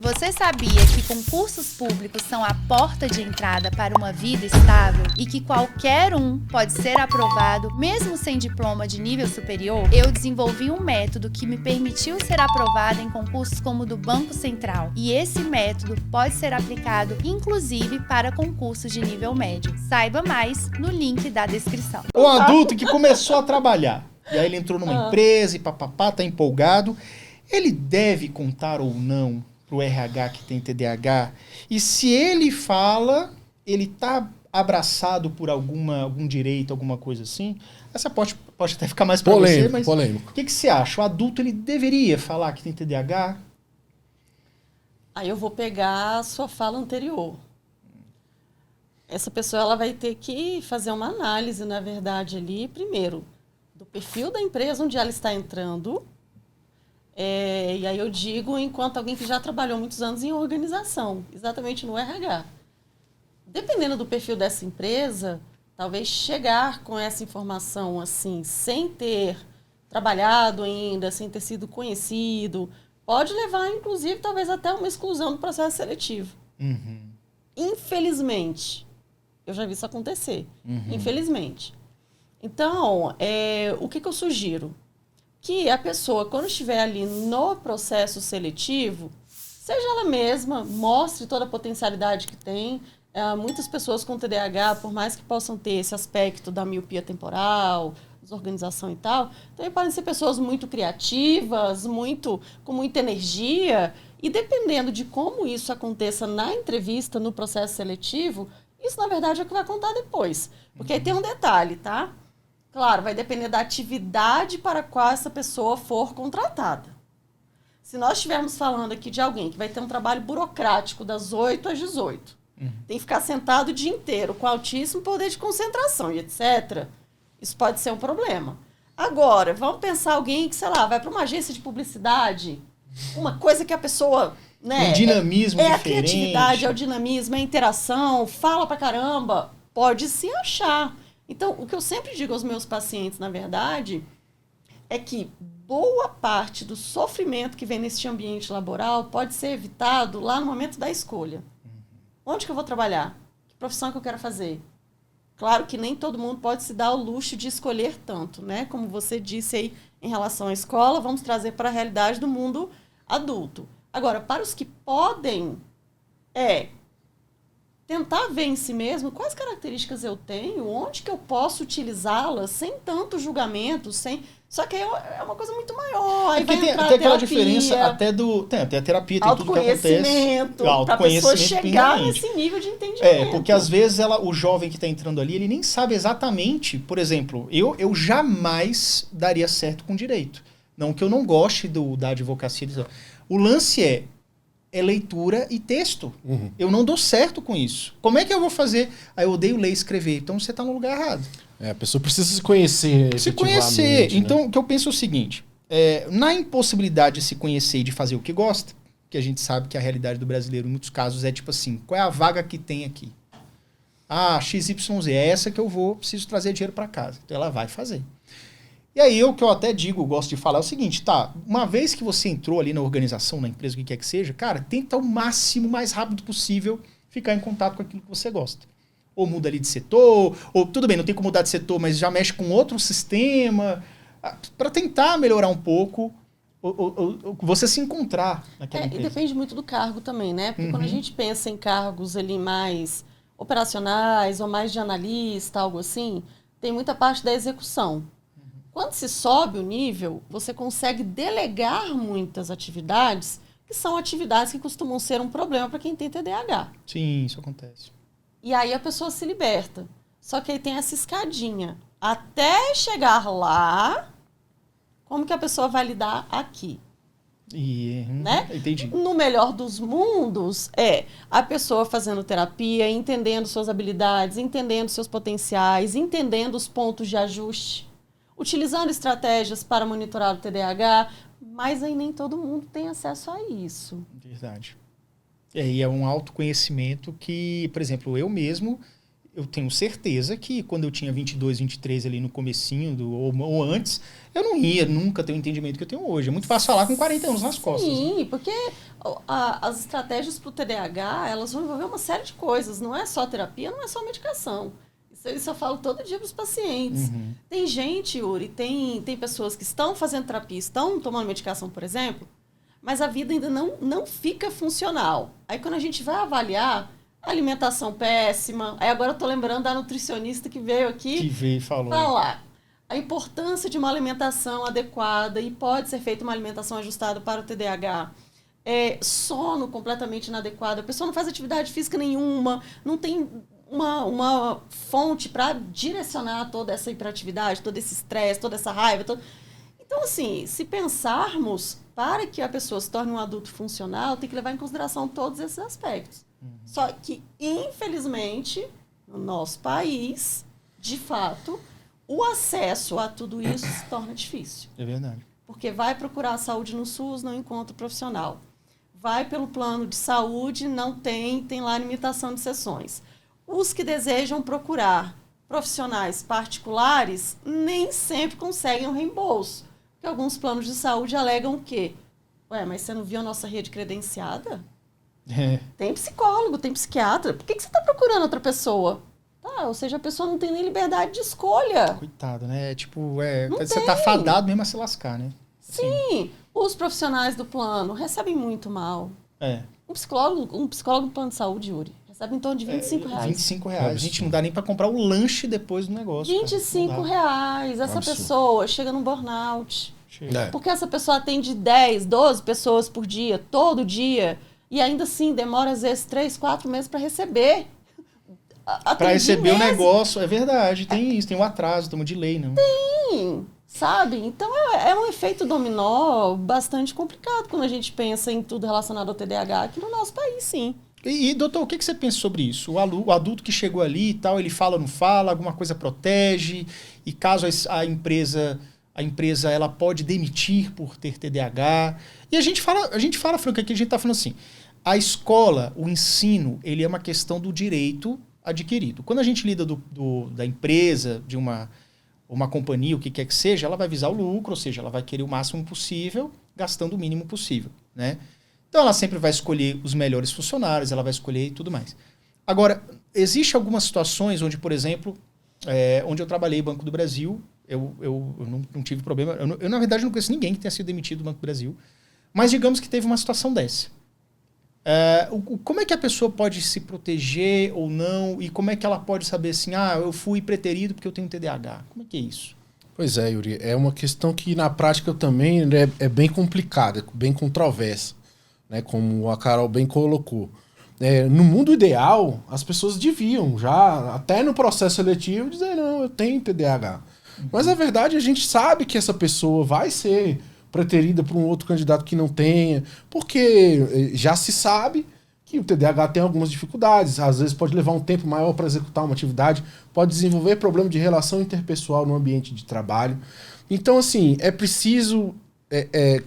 Você sabia que concursos públicos são a porta de entrada para uma vida estável e que qualquer um pode ser aprovado mesmo sem diploma de nível superior? Eu desenvolvi um método que me permitiu ser aprovada em concursos como o do Banco Central, e esse método pode ser aplicado inclusive para concursos de nível médio. Saiba mais no link da descrição. Um adulto que começou a trabalhar, e aí ele entrou numa empresa e papapá, tá empolgado, ele deve contar ou não pro RH que tem TDAH? E se ele fala, ele tá abraçado por algum direito, alguma coisa assim? Essa pode até ficar mais pra você, mas polêmico. o que você acha? O adulto, ele deveria falar que tem TDAH? Aí eu vou pegar a sua fala anterior. Essa pessoa ela vai ter que fazer uma análise, na verdade, ali, primeiro, do perfil da empresa onde ela está entrando. E aí eu digo enquanto alguém que já trabalhou muitos anos em organização, exatamente no RH. Dependendo do perfil dessa empresa, talvez chegar com essa informação assim, sem ter trabalhado ainda, sem ter sido conhecido, pode levar, inclusive, talvez até uma exclusão do processo seletivo. Uhum. Infelizmente. Eu já vi isso acontecer. Infelizmente. Então, o que eu sugiro? Que a pessoa, quando estiver ali no processo seletivo, seja ela mesma, mostre toda a potencialidade que tem. Muitas pessoas com TDAH, por mais que possam ter esse aspecto da miopia temporal, desorganização e tal, também podem ser pessoas muito criativas, com muita energia. E dependendo de como isso aconteça na entrevista, no processo seletivo, isso, na verdade, é o que vai contar depois. Porque aí tem um detalhe, tá? Claro, vai depender da atividade para a qual essa pessoa for contratada. Se nós estivermos falando aqui de alguém que vai ter um trabalho burocrático das 8 às 18, tem que ficar sentado o dia inteiro, com altíssimo poder de concentração e etc., isso pode ser um problema. Agora, vamos pensar alguém que, sei lá, vai para uma agência de publicidade, uma coisa que a pessoa... né, um dinamismo diferente. diferente. A criatividade, é o dinamismo, é a interação, fala pra caramba, pode se achar. Então, o que eu sempre digo aos meus pacientes, na verdade, é que boa parte do sofrimento que vem nesse ambiente laboral pode ser evitado lá no momento da escolha. Onde que eu vou trabalhar? Que profissão que eu quero fazer? Claro que nem todo mundo pode se dar o luxo de escolher tanto, né? Como você disse aí em relação à escola, vamos trazer para a realidade do mundo adulto. Agora, para os que podem, tentar ver em si mesmo quais características eu tenho, onde que eu posso utilizá-las sem tanto julgamento, Só que é uma coisa muito maior. Aí vai entrar tem aquela terapia, diferença até tem a terapia, tem tudo que acontece. Para a pessoa chegar nesse nível de entendimento. Porque às vezes o jovem que está entrando ali, ele nem sabe exatamente. Por exemplo, eu jamais daria certo com direito. Não que eu não goste da advocacia. O lance é leitura e texto. Eu não dou certo com isso. Como é que eu vou fazer? Eu odeio ler e escrever. Então você está no lugar errado. A pessoa precisa se conhecer. Se conhecer. Então, o que eu penso é o seguinte. Na impossibilidade de se conhecer e de fazer o que gosta, que a gente sabe que a realidade do brasileiro, em muitos casos, é tipo assim, qual é a vaga que tem aqui? XYZ, é essa que eu preciso trazer dinheiro para casa. Então ela vai fazer. E aí, o que eu até digo, gosto de falar é o seguinte, uma vez que você entrou ali na organização, na empresa, o que quer que seja, cara, tenta ao máximo, mais rápido possível, ficar em contato com aquilo que você gosta. Ou muda ali de setor, ou tudo bem, não tem como mudar de setor, mas já mexe com outro sistema, para tentar melhorar um pouco, ou você se encontrar naquela empresa. E depende muito do cargo também, né? Porque quando a gente pensa em cargos ali mais operacionais, ou mais de analista, algo assim, tem muita parte da execução. Quando se sobe o nível, você consegue delegar muitas atividades, que são atividades que costumam ser um problema para quem tem TDAH. Sim, isso acontece. E aí a pessoa se liberta. Só que aí tem essa escadinha. Até chegar lá, como que a pessoa vai lidar aqui? Né? Entendi. No melhor dos mundos, a pessoa fazendo terapia, entendendo suas habilidades, entendendo seus potenciais, entendendo os pontos de ajuste, utilizando estratégias para monitorar o TDAH, mas aí nem todo mundo tem acesso a isso. Verdade. E é um autoconhecimento que, por exemplo, eu mesmo, eu tenho certeza que quando eu tinha 22, 23 ali no comecinho, ou antes, eu não ia nunca ter o entendimento que eu tenho hoje. É muito fácil falar com 40 anos nas costas. Sim, né? porque as estratégias para o TDAH, elas vão envolver uma série de coisas. Não é só terapia, não é só medicação. Isso eu falo todo dia para os pacientes. Uhum. Tem gente, Yuri, tem pessoas que estão fazendo terapia, estão tomando medicação, por exemplo, mas a vida ainda não fica funcional. Aí quando a gente vai avaliar, alimentação péssima. Aí agora eu tô lembrando da nutricionista que veio aqui. Que veio e falou. Falar a importância de uma alimentação adequada e pode ser feita uma alimentação ajustada para o TDAH. Sono completamente inadequado. A pessoa não faz atividade física nenhuma, não tem uma fonte para direcionar toda essa hiperatividade, todo esse estresse, toda essa raiva. Então, assim, se pensarmos para que a pessoa se torne um adulto funcional, tem que levar em consideração todos esses aspectos. Só que, infelizmente, no nosso país, de fato, o acesso a tudo isso se torna difícil. É verdade. Porque vai procurar saúde no SUS, não encontra profissional. Vai pelo plano de saúde, não tem lá limitação de sessões. Os que desejam procurar profissionais particulares nem sempre conseguem o reembolso. Porque alguns planos de saúde alegam o quê? Ué, mas você não viu a nossa rede credenciada? Tem psicólogo, tem psiquiatra. Por que você está procurando outra pessoa? Ou seja, a pessoa não tem nem liberdade de escolha. Coitado, né? Você tá fadado mesmo a se lascar, né? Sim, os profissionais do plano recebem muito mal. Um psicólogo do plano de saúde, Yuri, recebe em torno de R$25. R$25. A gente não dá nem para comprar o lanche depois do negócio. R$25. Essa pessoa chega num burnout. Chega. Porque essa pessoa atende 10, 12 pessoas por dia, todo dia. E ainda assim, demora às vezes 3, 4 meses para receber. Para receber o negócio, é verdade. Tem isso, tem um atraso, estamos de lei, não. Tem, sabe? Então é um efeito dominó bastante complicado quando a gente pensa em tudo relacionado ao TDAH aqui no nosso país, sim. E doutor, o que você pensa sobre isso? O adulto que chegou ali e tal, ele fala ou não fala, alguma coisa protege, e caso a empresa ela pode demitir por ter TDAH. E a gente fala, Franco, aqui a gente está falando assim, a escola, o ensino, ele é uma questão do direito adquirido. Quando a gente lida da empresa, de uma companhia, o que quer que seja, ela vai visar o lucro, ou seja, ela vai querer o máximo possível, gastando o mínimo possível, né? Então ela sempre vai escolher os melhores funcionários, ela vai escolher e tudo mais. Agora, existem algumas situações onde, por exemplo, onde eu trabalhei no Banco do Brasil, eu não tive problema. Eu, na verdade, não conheço ninguém que tenha sido demitido do Banco do Brasil, mas digamos que teve uma situação dessa. Como é que a pessoa pode se proteger ou não? E como é que ela pode saber assim, eu fui preterido porque eu tenho TDAH? Como é que é isso? Pois é, Yuri. É uma questão que na prática também é bem complicada, bem controversa, né? Como a Carol bem colocou. No mundo ideal, as pessoas deviam já, até no processo seletivo, dizer, não, eu tenho TDAH. Mas a verdade, a gente sabe que essa pessoa vai ser preterida por um outro candidato que não tenha, porque já se sabe que o TDAH tem algumas dificuldades, às vezes pode levar um tempo maior para executar uma atividade, pode desenvolver problema de relação interpessoal no ambiente de trabalho. Então, assim, é preciso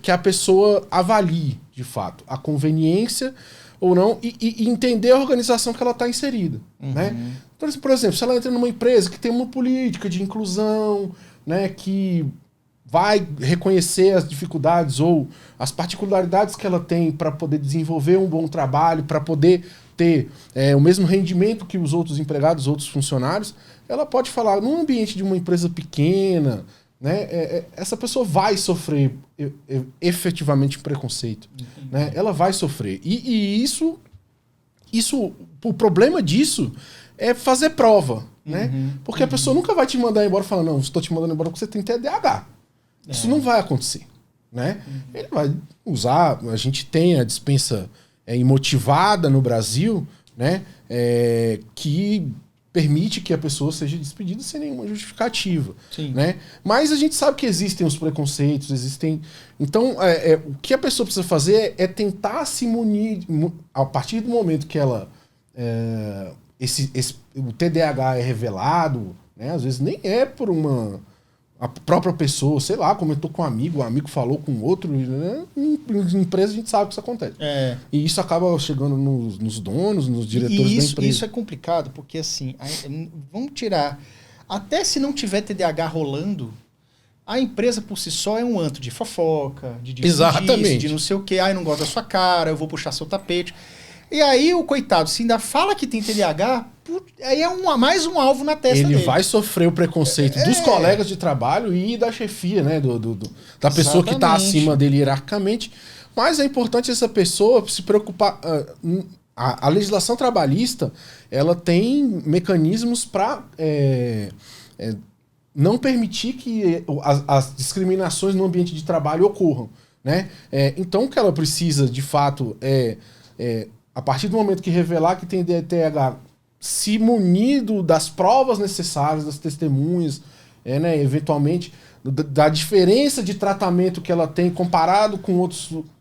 que a pessoa avalie, de fato, a conveniência ou não e entender a organização que ela está inserida. Né? Então, por exemplo, se ela entra numa empresa que tem uma política de inclusão, né, que vai reconhecer as dificuldades ou as particularidades que ela tem para poder desenvolver um bom trabalho, para poder ter o mesmo rendimento que os outros empregados, os outros funcionários, ela pode falar, num ambiente de uma empresa pequena, né, essa pessoa vai sofrer efetivamente preconceito. Né? Ela vai sofrer. E isso, o problema disso é fazer prova. Né? Porque a pessoa nunca vai te mandar embora falando, não, estou te mandando embora porque você tem TDAH. Isso não vai acontecer, né? Ele vai usar... A gente tem a dispensa imotivada no Brasil, né? Que permite que a pessoa seja despedida sem nenhuma justificativa. Né? Mas a gente sabe que existem os preconceitos, existem... Então, o que a pessoa precisa fazer é tentar se munir... A partir do momento que ela... o TDAH é revelado, né? Às vezes nem é por uma... a própria pessoa, sei lá, comentou com um amigo falou com outro, né? Em empresa a gente sabe que isso acontece. E isso acaba chegando nos donos, nos diretores da empresa. Isso é complicado, porque assim, vamos tirar... Até se não tiver TDAH rolando, a empresa por si só é um antro de fofoca, de Exatamente. De não sei o quê. Ai, não gosto da sua cara, eu vou puxar seu tapete. E aí o coitado, se ainda fala que tem TDAH, aí é mais um alvo na testa dele. Ele vai sofrer o preconceito dos colegas de trabalho e da chefia, né? Da pessoa que está acima dele hierarquicamente. Mas é importante essa pessoa se preocupar... A legislação trabalhista, ela tem mecanismos para não permitir que as discriminações no ambiente de trabalho ocorram, né? Então, o que ela precisa, de fato, a partir do momento que revelar que tem TDAH, se munido das provas necessárias, das testemunhas, né, eventualmente, da diferença de tratamento que ela tem comparado com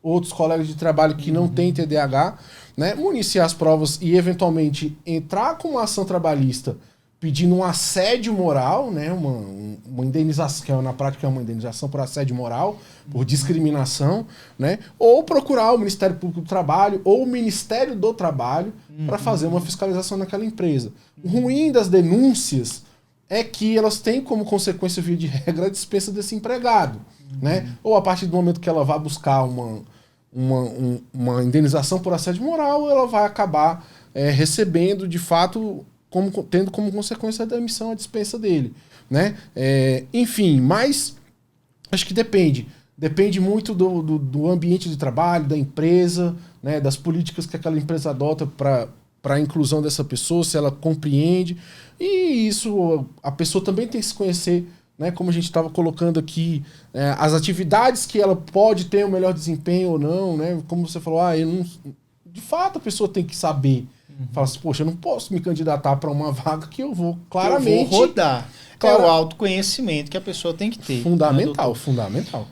outros colegas de trabalho que não têm TDAH, né, municiar as provas e, eventualmente, entrar com uma ação trabalhista pedindo um assédio moral, né, uma indenização, que na prática é uma indenização por assédio moral, por discriminação, né, ou procurar o Ministério Público do Trabalho ou o Ministério do Trabalho para fazer uma fiscalização naquela empresa. O ruim das denúncias é que elas têm como consequência, via de regra, a dispensa desse empregado, né, ou a partir do momento que ela vai buscar uma indenização por assédio moral, ela vai acabar recebendo, de fato, tendo como consequência a demissão, a dispensa dele, né? Enfim, mas acho que depende muito do ambiente de trabalho, da empresa, né? Das políticas que aquela empresa adota para a inclusão dessa pessoa, se ela compreende, e isso a pessoa também tem que se conhecer, né? Como a gente estava colocando aqui, as atividades que ela pode ter o melhor desempenho ou não, né? Como você falou, de fato a pessoa tem que saber. Fala assim, poxa, eu não posso me candidatar para uma vaga que eu vou claramente... Eu vou rodar. É o autoconhecimento que a pessoa tem que ter. Fundamental, fundamental.